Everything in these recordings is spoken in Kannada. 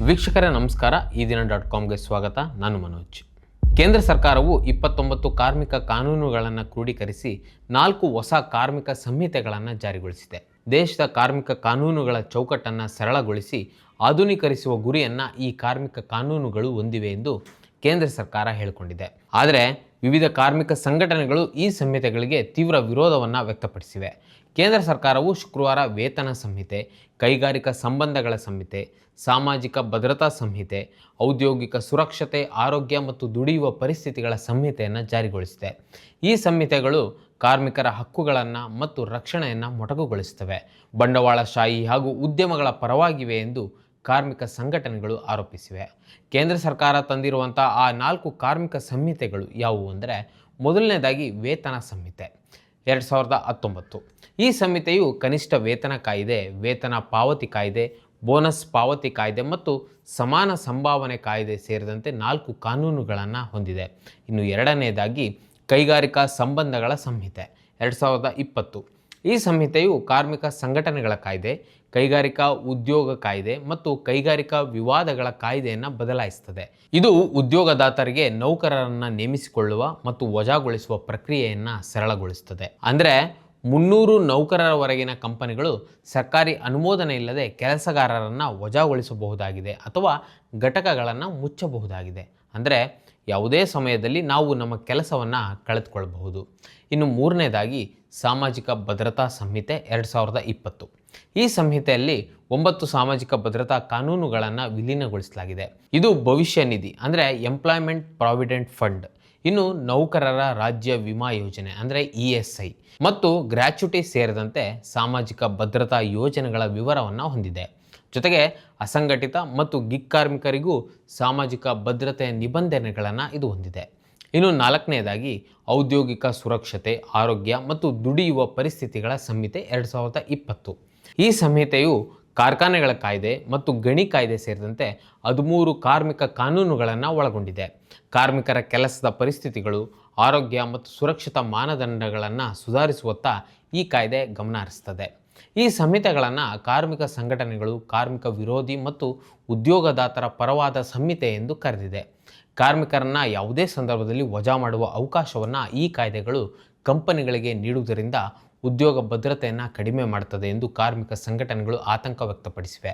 ವೀಕ್ಷಕರೇ ನಮಸ್ಕಾರ. ಈ ದಿನ .comಗೆ ಸ್ವಾಗತ. ನಾನು ಮನೋಜ್. ಕೇಂದ್ರ ಸರ್ಕಾರವು 29 ಕಾರ್ಮಿಕ ಕಾನೂನುಗಳನ್ನು ಕ್ರೋಢೀಕರಿಸಿ 4 ಹೊಸ ಕಾರ್ಮಿಕ ಸಂಹಿತೆಗಳನ್ನು ಜಾರಿಗೊಳಿಸಿದೆ. ದೇಶದ ಕಾರ್ಮಿಕ ಕಾನೂನುಗಳ ಚೌಕಟ್ಟನ್ನು ಸರಳಗೊಳಿಸಿ ಆಧುನೀಕರಿಸುವ ಗುರಿಯನ್ನು ಈ ಕಾರ್ಮಿಕ ಕಾನೂನುಗಳು ಹೊಂದಿವೆ ಎಂದು ಕೇಂದ್ರ ಸರ್ಕಾರ ಹೇಳಿಕೊಂಡಿದೆ. ಆದರೆ ವಿವಿಧ ಕಾರ್ಮಿಕ ಸಂಘಟನೆಗಳು ಈ ಸಂಹಿತೆಗಳಿಗೆ ತೀವ್ರ ವಿರೋಧವನ್ನು ವ್ಯಕ್ತಪಡಿಸಿವೆ. ಕೇಂದ್ರ ಸರ್ಕಾರವು ಶುಕ್ರವಾರ ವೇತನ ಸಂಹಿತೆ, ಕೈಗಾರಿಕಾ ಸಂಬಂಧಗಳ ಸಂಹಿತೆ, ಸಾಮಾಜಿಕ ಭದ್ರತಾ ಸಂಹಿತೆ, ಔದ್ಯೋಗಿಕ ಸುರಕ್ಷತೆ, ಆರೋಗ್ಯ ಮತ್ತು ದುಡಿಯುವ ಪರಿಸ್ಥಿತಿಗಳ ಸಂಹಿತೆಯನ್ನು ಜಾರಿಗೊಳಿಸಿದೆ. ಈ ಸಂಹಿತೆಗಳು ಕಾರ್ಮಿಕರ ಹಕ್ಕುಗಳನ್ನು ಮತ್ತು ರಕ್ಷಣೆಯನ್ನು ಮೊಟಕುಗೊಳಿಸುತ್ತವೆ, ಬಂಡವಾಳಶಾಹಿ ಹಾಗೂ ಉದ್ಯಮಗಳ ಪರವಾಗಿವೆ ಎಂದು ಕಾರ್ಮಿಕ ಸಂಘಟನೆಗಳು ಆರೋಪಿಸಿವೆ. ಕೇಂದ್ರ ಸರ್ಕಾರ ತಂದಿರುವಂಥ ಆ 4 ಕಾರ್ಮಿಕ ಸಂಹಿತೆಗಳು ಯಾವುವು ಅಂದರೆ, ಮೊದಲನೇದಾಗಿ ವೇತನ ಸಂಹಿತೆ 2019. ಈ ಸಂಹಿತೆಯು ಕನಿಷ್ಠ ವೇತನ ಕಾಯ್ದೆ, ವೇತನ ಪಾವತಿ ಕಾಯ್ದೆ, ಬೋನಸ್ ಪಾವತಿ ಕಾಯ್ದೆ ಮತ್ತು ಸಮಾನ ಸಂಭಾವನೆ ಕಾಯ್ದೆ ಸೇರಿದಂತೆ 4 ಕಾನೂನುಗಳನ್ನು ಹೊಂದಿದೆ. ಇನ್ನು ಎರಡನೇದಾಗಿ ಕೈಗಾರಿಕಾ ಸಂಬಂಧಗಳ ಸಂಹಿತೆ 2020. ಈ ಸಂಹಿತೆಯು ಕಾರ್ಮಿಕ ಸಂಘಟನೆಗಳ ಕಾಯ್ದೆ, ಕೈಗಾರಿಕಾ ಉದ್ಯೋಗ ಕಾಯ್ದೆ ಮತ್ತು ಕೈಗಾರಿಕಾ ವಿವಾದಗಳ ಕಾಯ್ದೆಯನ್ನು ಬದಲಾಯಿಸುತ್ತದೆ. ಇದು ಉದ್ಯೋಗದಾತರಿಗೆ ನೌಕರರನ್ನು ನೇಮಿಸಿಕೊಳ್ಳುವ ಮತ್ತು ವಜಾಗೊಳಿಸುವ ಪ್ರಕ್ರಿಯೆಯನ್ನು ಸರಳಗೊಳಿಸುತ್ತದೆ. ಅಂದರೆ 300 ನೌಕರರವರೆಗಿನ ಕಂಪನಿಗಳು ಸರ್ಕಾರಿ ಅನುಮೋದನೆ ಇಲ್ಲದೆ ಕೆಲಸಗಾರರನ್ನು ವಜಾಗೊಳಿಸಬಹುದಾಗಿದೆ ಅಥವಾ ಘಟಕಗಳನ್ನು ಮುಚ್ಚಬಹುದಾಗಿದೆ. ಅಂದರೆ ಯಾವುದೇ ಸಮಯದಲ್ಲಿ ನಾವು ನಮ್ಮ ಕೆಲಸವನ್ನು ಕಳೆದುಕೊಳ್ಳಬಹುದು. ಇನ್ನು ಮೂರನೇದಾಗಿ ಸಾಮಾಜಿಕ ಭದ್ರತಾ ಸಂಹಿತೆ 2020. ಈ ಸಂಹಿತೆಯಲ್ಲಿ 9 ಸಾಮಾಜಿಕ ಭದ್ರತಾ ಕಾನೂನುಗಳನ್ನು ವಿಲೀನಗೊಳಿಸಲಾಗಿದೆ. ಇದು ಭವಿಷ್ಯ ನಿಧಿ ಅಂದರೆ ಎಂಪ್ಲಾಯ್ಮೆಂಟ್ ಪ್ರಾವಿಡೆಂಟ್ ಫಂಡ್, ಇನ್ನು ನೌಕರರ ರಾಜ್ಯ ವಿಮಾ ಯೋಜನೆ ಅಂದರೆ ESI ಮತ್ತು ಗ್ರ್ಯಾಚ್ಯುಟಿ ಸೇರಿದಂತೆ ಸಾಮಾಜಿಕ ಭದ್ರತಾ ಯೋಜನೆಗಳ ವಿವರವನ್ನು ಹೊಂದಿದೆ. ಜೊತೆಗೆ ಅಸಂಘಟಿತ ಮತ್ತು ಗಿಗ್ ಕಾರ್ಮಿಕರಿಗೂ ಸಾಮಾಜಿಕ ಭದ್ರತೆಯ ನಿಬಂಧನೆಗಳನ್ನು ಇದು ಹೊಂದಿದೆ. ಇನ್ನು ನಾಲ್ಕನೇದಾಗಿ ಔದ್ಯೋಗಿಕ ಸುರಕ್ಷತೆ, ಆರೋಗ್ಯ ಮತ್ತು ದುಡಿಯುವ ಪರಿಸ್ಥಿತಿಗಳ ಸಂಹಿತೆ 2020. ಈ ಸಂಹಿತೆಯು ಕಾರ್ಖಾನೆಗಳ ಕಾಯ್ದೆ ಮತ್ತು ಗಣಿ ಕಾಯ್ದೆ ಸೇರಿದಂತೆ 13 ಕಾರ್ಮಿಕ ಕಾನೂನುಗಳನ್ನು ಒಳಗೊಂಡಿದೆ. ಕಾರ್ಮಿಕರ ಕೆಲಸದ ಪರಿಸ್ಥಿತಿಗಳು, ಆರೋಗ್ಯ ಮತ್ತು ಸುರಕ್ಷತಾ ಮಾನದಂಡಗಳನ್ನು ಸುಧಾರಿಸುವತ್ತ ಈ ಕಾಯ್ದೆ ಗಮನ ಹರಿಸುತ್ತದೆ. ಈ ಸಂಹಿತೆಗಳನ್ನು ಕಾರ್ಮಿಕ ಸಂಘಟನೆಗಳು ಕಾರ್ಮಿಕ ವಿರೋಧಿ ಮತ್ತು ಉದ್ಯೋಗದಾತರ ಪರವಾದ ಸಂಹಿತೆ ಎಂದು ಕರೆದಿದೆ. ಕಾರ್ಮಿಕರನ್ನು ಯಾವುದೇ ಸಂದರ್ಭದಲ್ಲಿ ವಜಾ ಮಾಡುವ ಅವಕಾಶವನ್ನು ಈ ಕಾಯ್ದೆಗಳು ಕಂಪನಿಗಳಿಗೆ ನೀಡುವುದರಿಂದ ಉದ್ಯೋಗ ಭದ್ರತೆಯನ್ನು ಕಡಿಮೆ ಮಾಡುತ್ತದೆ ಎಂದು ಕಾರ್ಮಿಕ ಸಂಘಟನೆಗಳು ಆತಂಕ ವ್ಯಕ್ತಪಡಿಸಿವೆ.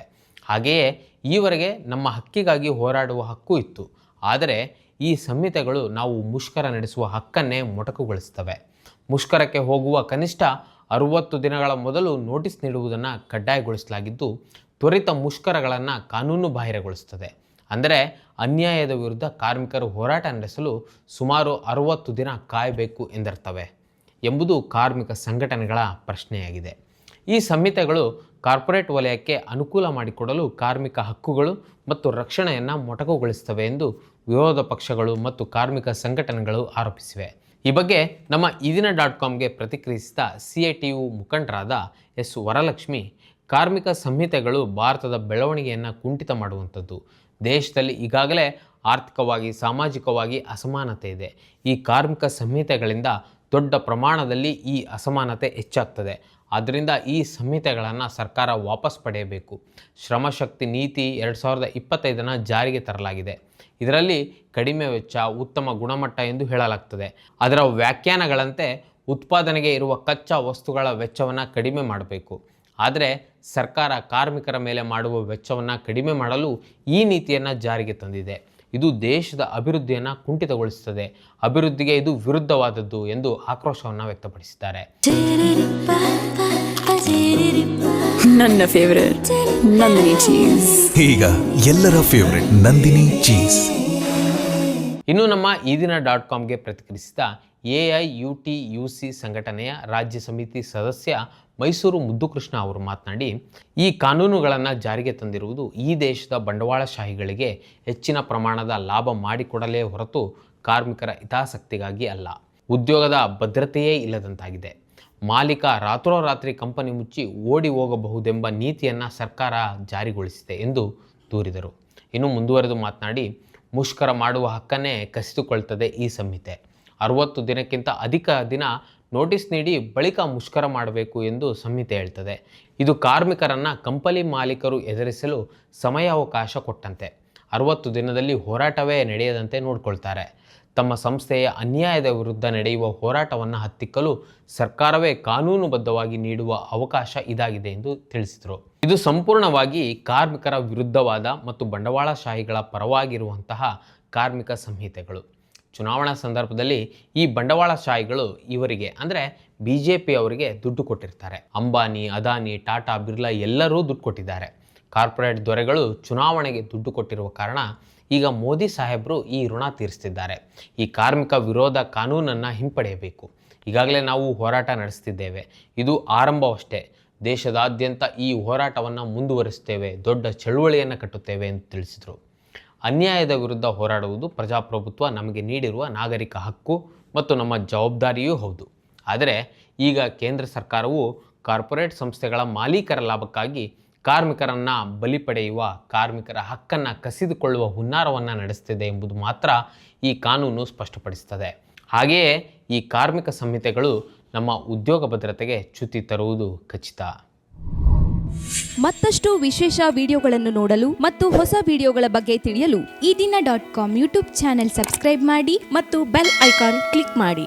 ಹಾಗೆಯೇ ಈವರೆಗೆ ನಮ್ಮ ಹಕ್ಕಿಗಾಗಿ ಹೋರಾಡುವ ಹಕ್ಕು ಇತ್ತು, ಆದರೆ ಈ ಸಂಹಿತೆಗಳು ನಾವು ಮುಷ್ಕರ ನಡೆಸುವ ಹಕ್ಕನ್ನೇ ಮೊಟಕುಗೊಳಿಸುತ್ತವೆ. ಮುಷ್ಕರಕ್ಕೆ ಹೋಗುವ ಕನಿಷ್ಠ 60 ದಿನಗಳ ಮೊದಲು ನೋಟಿಸ್ ನೀಡುವುದನ್ನು ಕಡ್ಡಾಯಗೊಳಿಸಲಾಗಿದ್ದು, ತ್ವರಿತ ಮುಷ್ಕರಗಳನ್ನು ಕಾನೂನು ಬಾಹಿರಗೊಳಿಸುತ್ತದೆ. ಅಂದರೆ ಅನ್ಯಾಯದ ವಿರುದ್ಧ ಕಾರ್ಮಿಕರು ಹೋರಾಟ ನಡೆಸಲು ಸುಮಾರು 60 ದಿನ ಕಾಯಬೇಕು ಎಂದರ್ಥವೇ ಎಂಬುದು ಕಾರ್ಮಿಕ ಸಂಘಟನೆಗಳ ಪ್ರಶ್ನೆಯಾಗಿದೆ. ಈ ಸಂಹಿತೆಗಳು ಕಾರ್ಪೊರೇಟ್ ವಲಯಕ್ಕೆ ಅನುಕೂಲ ಮಾಡಿಕೊಡಲು ಕಾರ್ಮಿಕ ಹಕ್ಕುಗಳು ಮತ್ತು ರಕ್ಷಣೆಯನ್ನು ಮೊಟಕುಗೊಳಿಸುತ್ತವೆ ಎಂದು ವಿರೋಧ ಪಕ್ಷಗಳು ಮತ್ತು ಕಾರ್ಮಿಕ ಸಂಘಟನೆಗಳು ಆರೋಪಿಸಿವೆ. ಈ ಬಗ್ಗೆ ನಮ್ಮ ಈ ದಿನ .comಗೆ ಪ್ರತಿಕ್ರಿಯಿಸಿದ CITU ಮುಖಂಡರಾದ S. ವರಲಕ್ಷ್ಮಿ, ಕಾರ್ಮಿಕ ಸಂಹಿತೆಗಳು ಭಾರತದ ಬೆಳವಣಿಗೆಯನ್ನು ಕುಂಠಿತ ಮಾಡುವಂಥದ್ದು. ದೇಶದಲ್ಲಿ ಈಗಾಗಲೇ ಆರ್ಥಿಕವಾಗಿ ಸಾಮಾಜಿಕವಾಗಿ ಅಸಮಾನತೆ ಇದೆ. ಈ ಕಾರ್ಮಿಕ ಸಂಹಿತೆಗಳಿಂದ ದೊಡ್ಡ ಪ್ರಮಾಣದಲ್ಲಿ ಈ ಅಸಮಾನತೆ ಹೆಚ್ಚಾಗ್ತದೆ. ಆದ್ದರಿಂದ ಈ ಸಂಹಿತೆಗಳನ್ನು ಸರ್ಕಾರ ವಾಪಸ್ ಪಡೆಯಬೇಕು. ಶ್ರಮಶಕ್ತಿ ನೀತಿ 2025 ಜಾರಿಗೆ ತರಲಾಗಿದೆ. ಇದರಲ್ಲಿ ಕಡಿಮೆ ವೆಚ್ಚ, ಉತ್ತಮ ಗುಣಮಟ್ಟ ಎಂದು ಹೇಳಲಾಗ್ತದೆ. ಅದರ ವ್ಯಾಖ್ಯಾನಗಳಂತೆ ಉತ್ಪಾದನೆಗೆ ಇರುವ ಕಚ್ಚಾ ವಸ್ತುಗಳ ವೆಚ್ಚವನ್ನು ಕಡಿಮೆ ಮಾಡಬೇಕು. ಆದರೆ ಸರ್ಕಾರ ಕಾರ್ಮಿಕರ ಮೇಲೆ ಮಾಡುವ ವೆಚ್ಚವನ್ನು ಕಡಿಮೆ ಮಾಡಲು ಈ ನೀತಿಯನ್ನು ಜಾರಿಗೆ ತಂದಿದೆ. ಇದು ದೇಶದ ಅಭಿವೃದ್ಧಿಯನ್ನು ಕುಂಠಿತಗೊಳಿಸುತ್ತದೆ. ಅಭಿವೃದ್ಧಿಗೆ ಇದು ವಿರುದ್ಧವಾದದ್ದು ಎಂದು ಆಕ್ರೋಶವನ್ನು ವ್ಯಕ್ತಪಡಿಸಿದ್ದಾರೆ. ನನ್ನ ಫೇವರೇಟ್ ನಂದಿನಿ ಚೀಸ್, ಈಗ ಎಲ್ಲರ ಫೇವರೇಟ್ ನಂದಿನಿ ಚೀಸ್. ಇನ್ನು ನಮ್ಮ ಈ ದಿನ .comಗೆ ಪ್ರತಿಕ್ರಿಯಿಸಿದ AIUTUC ಸಂಘಟನೆಯ ರಾಜ್ಯ ಸಮಿತಿ ಸದಸ್ಯ ಮೈಸೂರು ಮುದ್ದುಕೃಷ್ಣ ಅವರು ಮಾತನಾಡಿ, ಈ ಕಾನೂನುಗಳನ್ನು ಜಾರಿಗೆ ತಂದಿರುವುದು ಈ ದೇಶದ ಬಂಡವಾಳಶಾಹಿಗಳಿಗೆ ಹೆಚ್ಚಿನ ಪ್ರಮಾಣದ ಲಾಭ ಮಾಡಿಕೊಡಲೇ ಹೊರತು ಕಾರ್ಮಿಕರ ಹಿತಾಸಕ್ತಿಗಾಗಿ ಅಲ್ಲ. ಉದ್ಯೋಗದ ಭದ್ರತೆಯೇ ಇಲ್ಲದಂತಾಗಿದೆ. ಮಾಲೀಕ ರಾತ್ರೋರಾತ್ರಿ ಕಂಪನಿ ಮುಚ್ಚಿ ಓಡಿ ಹೋಗಬಹುದೆಂಬ ನೀತಿಯನ್ನು ಸರ್ಕಾರ ಜಾರಿಗೊಳಿಸಿದೆ ಎಂದು ದೂರಿದರು. ಇನ್ನು ಮುಂದುವರೆದು ಮಾತನಾಡಿ, ಮುಷ್ಕರ ಮಾಡುವ ಹಕ್ಕನ್ನೇ ಕಸಿದುಕೊಳ್ತದೆ ಈ ಸಂಹಿತೆ. 60 ದಿನಕ್ಕಿಂತ ಅಧಿಕ ದಿನ ನೋಟಿಸ್ ನೀಡಿ ಬಳಿಕ ಮುಷ್ಕರ ಮಾಡಬೇಕು ಎಂದು ಸಂಹಿತೆ ಹೇಳ್ತದೆ. ಇದು ಕಾರ್ಮಿಕರನ್ನು ಕಂಪನಿ ಮಾಲೀಕರು ಎದುರಿಸಲು ಸಮಯಾವಕಾಶ ಕೊಟ್ಟಂತೆ. 60 ದಿನದಲ್ಲಿ ಹೋರಾಟವೇ ನಡೆಯದಂತೆ ನೋಡಿಕೊಳ್ತಾರೆ. ತಮ್ಮ ಸಂಸ್ಥೆಯ ಅನ್ಯಾಯದ ವಿರುದ್ಧ ನಡೆಯುವ ಹೋರಾಟವನ್ನು ಹತ್ತಿಕ್ಕಲು ಸರ್ಕಾರವೇ ಕಾನೂನುಬದ್ಧವಾಗಿ ನೀಡುವ ಅವಕಾಶ ಇದಾಗಿದೆ ಎಂದು ತಿಳಿಸಿದರು. ಇದು ಸಂಪೂರ್ಣವಾಗಿ ಕಾರ್ಮಿಕರ ವಿರುದ್ಧವಾದ ಮತ್ತು ಬಂಡವಾಳಶಾಹಿಗಳ ಪರವಾಗಿರುವಂತಹ ಕಾರ್ಮಿಕ ಸಂಹಿತೆಗಳು. ಚುನಾವಣಾ ಸಂದರ್ಭದಲ್ಲಿ ಈ ಬಂಡವಾಳಶಾಹಿಗಳು ಇವರಿಗೆ ಅಂದರೆ BJP ಅವರಿಗೆ ದುಡ್ಡು ಕೊಟ್ಟಿರ್ತಾರೆ. ಅಂಬಾನಿ, ಅದಾನಿ, ಟಾಟಾ, ಬಿರ್ಲಾ ಎಲ್ಲರೂ ದುಡ್ಡು ಕೊಟ್ಟಿದ್ದಾರೆ. ಕಾರ್ಪೊರೇಟ್ ದೊರೆಗಳು ಚುನಾವಣೆಗೆ ದುಡ್ಡು ಕೊಟ್ಟಿರುವ ಕಾರಣ ಈಗ ಮೋದಿ ಸಾಹೇಬರು ಈ ಋಣ ತೀರಿಸ್ತಿದ್ದಾರೆ. ಈ ಕಾರ್ಮಿಕ ವಿರೋಧ ಕಾನೂನನ್ನು ಹಿಂಪಡೆಯಬೇಕು. ಈಗಾಗಲೇ ನಾವು ಹೋರಾಟ ನಡೆಸ್ತಿದ್ದೇವೆ. ಇದು ಆರಂಭವಷ್ಟೇ. ದೇಶದಾದ್ಯಂತ ಈ ಹೋರಾಟವನ್ನು ಮುಂದುವರಿಸ್ತೇವೆ, ದೊಡ್ಡ ಚಳುವಳಿಯನ್ನು ಕಟ್ಟುತ್ತೇವೆ ಎಂದು ತಿಳಿಸಿದರು. ಅನ್ಯಾಯದ ವಿರುದ್ಧ ಹೋರಾಡುವುದು ಪ್ರಜಾಪ್ರಭುತ್ವ ನಮಗೆ ನೀಡಿರುವ ನಾಗರಿಕ ಹಕ್ಕು ಮತ್ತು ನಮ್ಮ ಜವಾಬ್ದಾರಿಯೂ ಹೌದು. ಆದರೆ ಈಗ ಕೇಂದ್ರ ಸರ್ಕಾರವು ಕಾರ್ಪೊರೇಟ್ ಸಂಸ್ಥೆಗಳ ಮಾಲೀಕರ ಲಾಭಕ್ಕಾಗಿ ಕಾರ್ಮಿಕರನ್ನು ಬಲಿ ಪಡೆಯುವ, ಕಾರ್ಮಿಕರ ಹಕ್ಕನ್ನು ಕಸಿದುಕೊಳ್ಳುವ ಹುನ್ನಾರವನ್ನು ನಡೆಸ್ತಿದೆ ಎಂಬುದು ಮಾತ್ರ ಈ ಕಾನೂನು ಸ್ಪಷ್ಟಪಡಿಸುತ್ತದೆ. ಹಾಗೆಯೇ ಈ ಕಾರ್ಮಿಕ ಸಂಹಿತೆಗಳು ನಮ್ಮ ಉದ್ಯೋಗ ಭದ್ರತೆಗೆ ಚ್ಯುತಿ ತರುವುದು ಖಚಿತ. ಮತ್ತಷ್ಟು ವಿಶೇಷ ವಿಡಿಯೋಗಳನ್ನು ನೋಡಲು ಮತ್ತು ಹೊಸ ವಿಡಿಯೋಗಳ ಬಗ್ಗೆ ತಿಳಿಯಲು ಈ ದಿನ .com ಯೂಟ್ಯೂಬ್ ಚಾನೆಲ್ ಸಬ್ಸ್ಕ್ರೈಬ್ ಮಾಡಿ ಮತ್ತು ಬೆಲ್ ಐಕಾನ್ ಕ್ಲಿಕ್ ಮಾಡಿ.